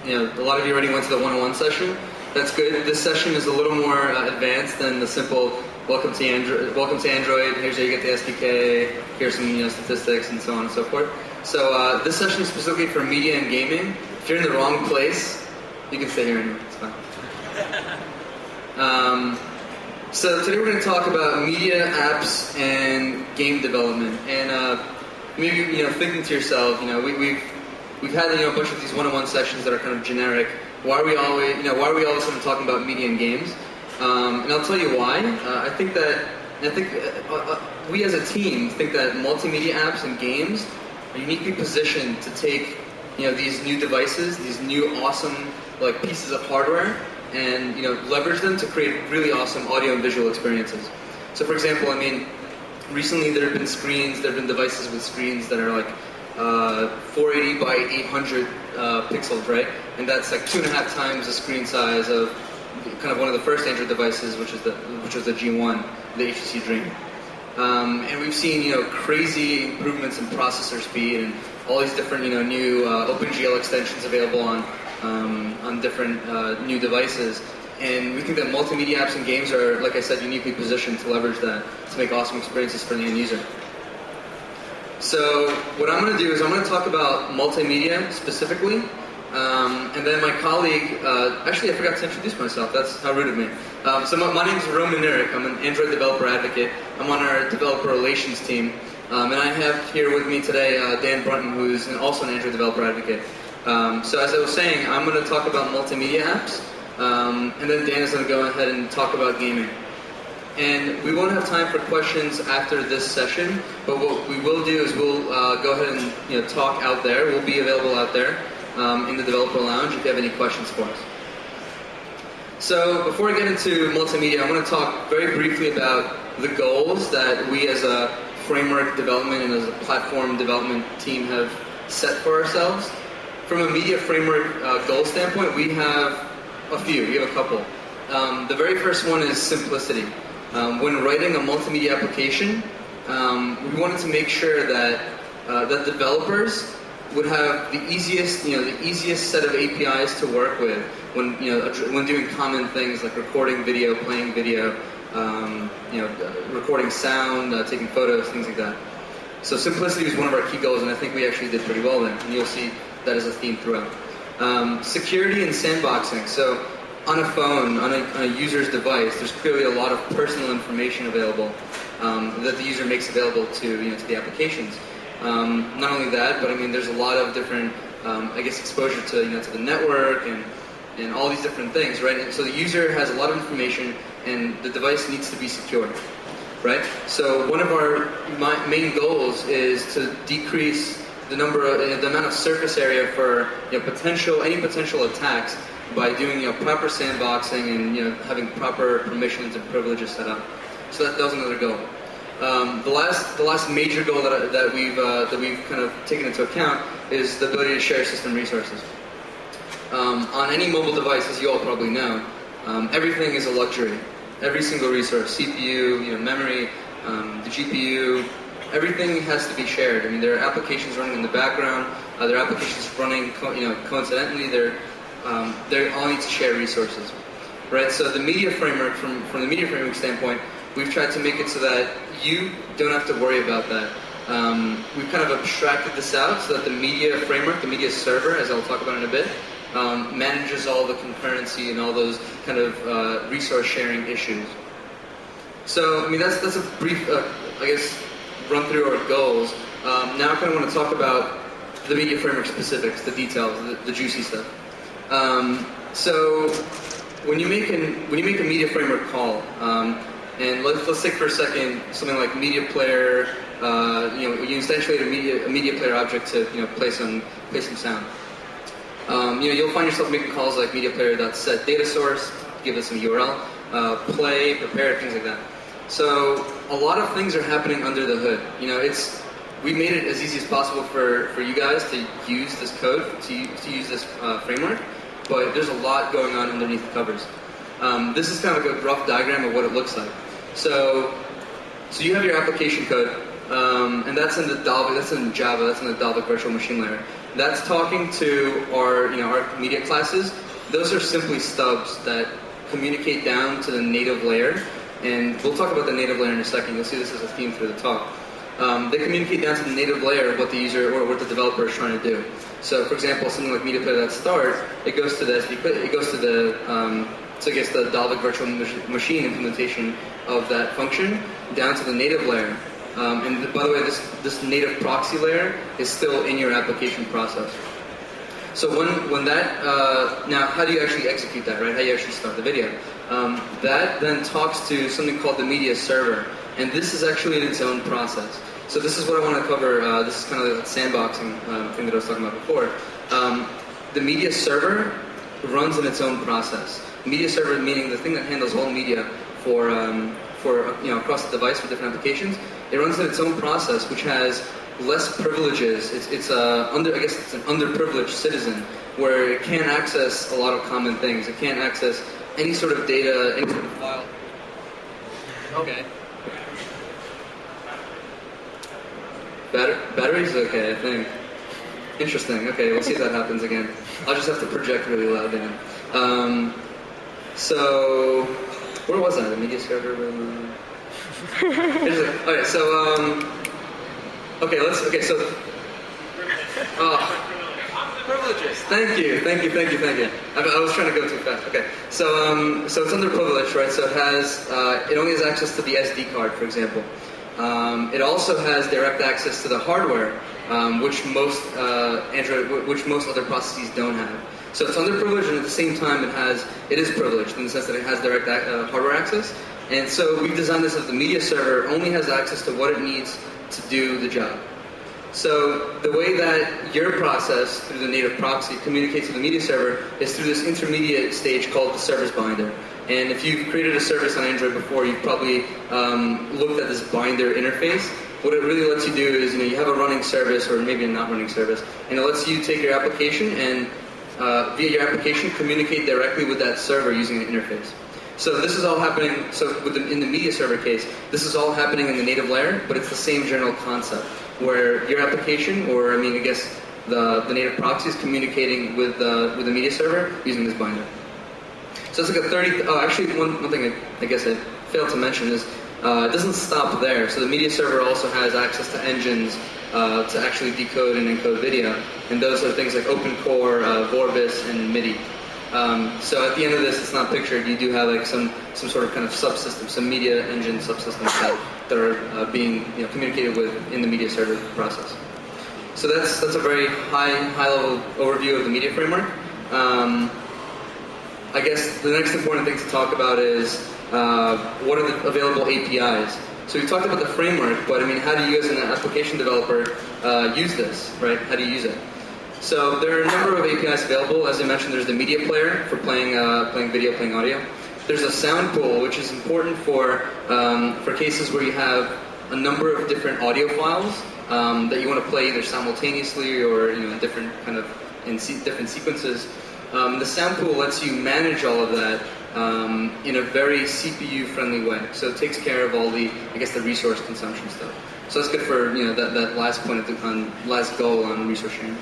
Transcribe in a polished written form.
a lot of you already went to the 101 session. That's good. This session is a little more advanced than the simple welcome to Android. Here's how you get the SDK. Here's some statistics and so on and so forth. So this session is specifically for media and gaming. If you're in the wrong place, you can stay here anyway. It's fine. So today we're going to talk about media, apps, and game development. And maybe thinking to yourself, we've had a bunch of these one-on-one sessions that are kind of generic. Why are we always kind of talking about media and games? And I'll tell you why. I think we as a team think that multimedia apps and games are uniquely positioned to take these new devices, these new awesome pieces of hardware, and leverage them to create really awesome audio and visual experiences. So for example, recently there have been devices with screens that are 480 by 800 pixels, right? And that's 2.5 times the screen size of kind of one of the first Android devices, which was the G1, the HTC Dream. And we've seen crazy improvements in processor speed and all these different new OpenGL extensions available on different new devices. And we think that multimedia apps and games are, like I said, uniquely positioned to leverage that to make awesome experiences for the end user. So what I'm going to do is I'm going to talk about multimedia specifically, and then my colleague, actually I forgot to introduce myself, that's how rude of me. So my name is Roman Nirik, I'm an Android developer advocate, I'm on our developer relations team, and I have here with me today Dan Brunton, who's also an Android developer advocate. So as I was saying, I'm going to talk about multimedia apps, and then Dan is going to go ahead and talk about gaming. And we won't have time for questions after this session, but what we will do is we'll go ahead and talk out there. We'll be available out there in the developer lounge if you have any questions for us. So before I get into multimedia, I want to talk very briefly about the goals that we as a framework development and as a platform development team have set for ourselves. From a media framework goal standpoint, we have a few. We have a couple. The very first one is simplicity. When writing a multimedia application, we wanted to make sure that that developers would have the easiest set of APIs to work with when doing common things like recording video, playing video, recording sound, taking photos, things like that. So simplicity was one of our key goals, and I think we actually did pretty well then. And you'll see that as a theme throughout. Security and sandboxing. So on a phone, on a user's device, there's clearly a lot of personal information available that the user makes available to the applications. Not only that, but there's a lot of different, exposure to to the network and all these different things, right? And so the user has a lot of information, and the device needs to be secure, right? So one of our main goals is to decrease the amount of surface area for any potential attacks by doing proper sandboxing and having proper permissions and privileges set up. So that was another goal. The last major goal that we've kind of taken into account is the ability to share system resources. On any mobile device, as you all probably know, everything is a luxury. Every single resource, CPU, memory, the GPU, everything has to be shared. There are applications running in the background. There are applications running coincidentally. They all need to share resources, right? So the media framework, from the media framework standpoint, we've tried to make it so that you don't have to worry about that. We've kind of abstracted this out so that the media framework, the media server, as I'll talk about in a bit, manages all the concurrency and all those kind of resource sharing issues. So that's a brief, run through our goals. Now I kind of want to talk about the media framework specifics, the details, the juicy stuff. So when you make a media framework call, and let's take for a second something like media player. You instantiate a media player object to play some sound. You'll find yourself making calls like media player.set data source, give it some URL, play, prepare, things like that. So a lot of things are happening under the hood. We made it as easy as possible for you guys to use this code, to use this framework, but there's a lot going on underneath the covers. This is kind of like a rough diagram of what it looks like. So you have your application code, and that's in Java, that's in the Dalvik virtual machine layer. that's talking to our media classes. Those are simply stubs that communicate down to the native layer, and we'll talk about the native layer in a second. You'll see this as a theme through the talk. They communicate down to the native layer of what the user or what the developer is trying to do. So, for example, something like media.start, it goes to so I guess the Dalvik virtual machine implementation of that function down to the native layer. And by the way, this native proxy layer is still in your application process. So when that, now how do you actually execute that, right? How do you actually start the video? That then talks to something called the media server. And this is actually in its own process. So this is what I want to cover. This is kind of the sandboxing thing that I was talking about before. The media server runs in its own process. Media server meaning the thing that handles all media for across the device for different applications. It runs in its own process, which has less privileges. It's an underprivileged citizen where it can't access a lot of common things. It can't access any sort of data, any sort of file. Okay. Battery's okay, I think. Interesting. Okay, we'll see if that happens again. I'll just have to project really loud then. So, where was I? The media server. Okay, so privileges. Thank you. I was trying to go too fast. Okay, so it's underprivileged, right? So it only has access to the SD card, for example. It also has direct access to the hardware, which most other processes don't have. So it's underprivileged, and at the same time, it is privileged in the sense that it has direct hardware access. And so we've designed this as the media server only has access to what it needs to do the job. So the way that your process through the native proxy communicates to the media server is through this intermediate stage called the service binder. And if you've created a service on Android before, you've probably looked at this binder interface. What it really lets you do is, you have a running service or maybe a not running service, and it lets you take your application and via your application communicate directly with that server using an interface. So this is all happening. In the media server case, this is all happening in the native layer, but it's the same general concept where your application, or the native proxy is communicating with the media server using this binder. So it's like one thing I guess I failed to mention is it doesn't stop there. So the media server also has access to engines to actually decode and encode video, and those are things like OpenCore, Vorbis, and MIDI. So at the end of this, it's not pictured. You do have like some sort of kind of subsystem, some media engine subsystems that are being communicated with in the media server process. So that's a very high level overview of the media framework. I guess the next important thing to talk about is what are the available APIs. So we talked about the framework, but how do you as an application developer use this, right? How do you use it? So there are a number of APIs available. As I mentioned, there's the media player for playing video, playing audio. There's a sound pool, which is important for cases where you have a number of different audio files that you want to play either simultaneously or different kind of in different sequences. The sound pool lets you manage all of that in a very CPU-friendly way. So it takes care of all the resource consumption stuff. So that's good for that last point last goal on resource sharing.